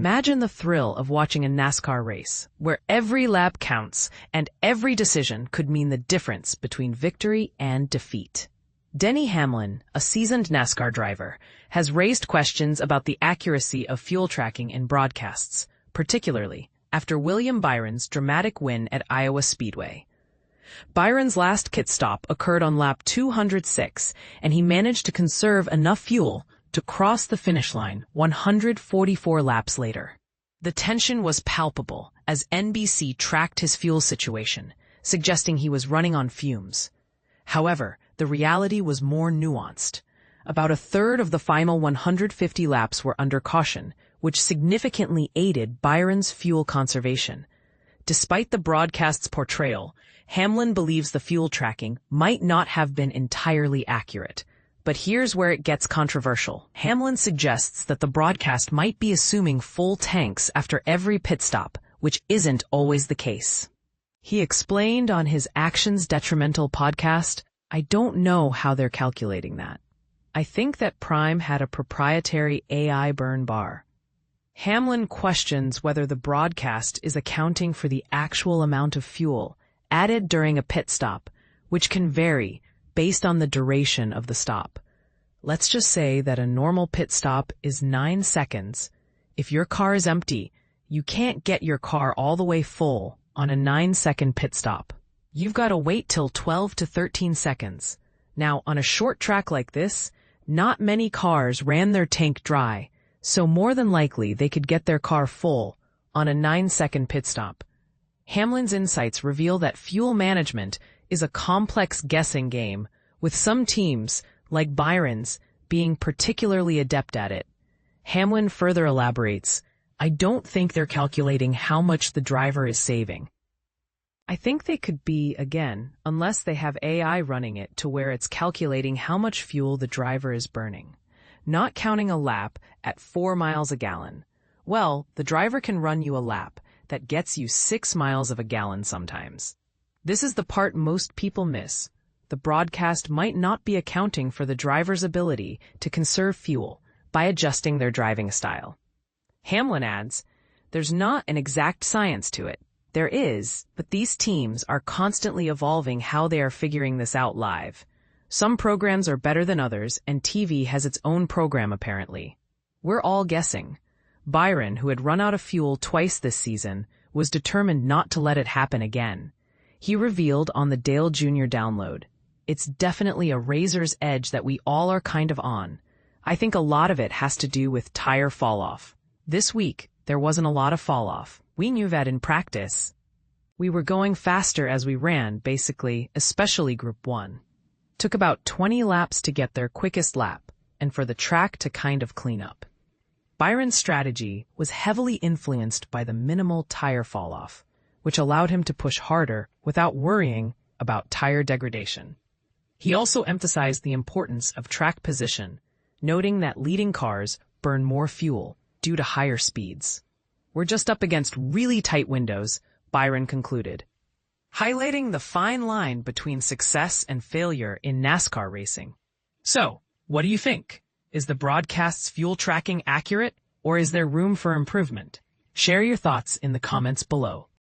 Imagine the thrill of watching a NASCAR race, where every lap counts and every decision could mean the difference between victory and defeat. Denny Hamlin, a seasoned NASCAR driver, has raised questions about the accuracy of fuel tracking in broadcasts, particularly after William Byron's dramatic win at Iowa Speedway. Byron's last pit stop occurred on lap 206, and he managed to conserve enough fuel to cross the finish line 144 laps later. The tension was palpable as NBC tracked his fuel situation, suggesting he was running on fumes. However, the reality was more nuanced. About a third of the final 150 laps were under caution, which significantly aided Byron's fuel conservation. Despite the broadcast's portrayal, Hamlin believes the fuel tracking might not have been entirely accurate. But here's where it gets controversial. Hamlin suggests that the broadcast might be assuming full tanks after every pit stop, which isn't always the case. He explained on his Actions Detrimental podcast, "I don't know how they're calculating that. I think that Prime had a proprietary AI burn bar." Hamlin questions whether the broadcast is accounting for the actual amount of fuel added during a pit stop, which can vary based on the duration of the stop. Let's just say that a normal pit stop is 9 seconds. If your car is empty, you can't get your car all the way full on a 9-second pit stop. You've got to wait till 12 to 13 seconds. Now, on a short track like this, not many cars ran their tank dry, so more than likely they could get their car full on a 9-second pit stop. Hamlin's insights reveal that fuel management is a complex guessing game, with some teams, like Byron's, being particularly adept at it. Hamlin further elaborates, "I don't think they're calculating how much the driver is saving. I think they could be, again, unless they have AI running it to where it's calculating how much fuel the driver is burning. Not counting a lap at 4 miles a gallon. Well, the driver can run you a lap that gets you 6 miles of a gallon sometimes. This is the part most people miss. The broadcast might not be accounting for the driver's ability to conserve fuel by adjusting their driving style." Hamlin adds, "There's not an exact science to it. There is, but these teams are constantly evolving how they are figuring this out live. Some programs are better than others, and TV has its own program apparently. We're all guessing." Byron, who had run out of fuel twice this season, was determined not to let it happen again. He revealed on the Dale Jr. download, "It's definitely a razor's edge that we all are kind of on. I think a lot of it has to do with tire fall-off. This week, there wasn't a lot of fall-off. We knew that in practice. We were going faster as we ran, basically, especially Group 1. Took about 20 laps to get their quickest lap, and for the track to kind of clean up." Byron's strategy was heavily influenced by the minimal tire fall-off, which allowed him to push harder without worrying about tire degradation. He also emphasized the importance of track position, noting that leading cars burn more fuel due to higher speeds. "We're just up against really tight windows," Byron concluded, highlighting the fine line between success and failure in NASCAR racing. So, what do you think? Is the broadcast's fuel tracking accurate, or is there room for improvement? Share your thoughts in the comments below.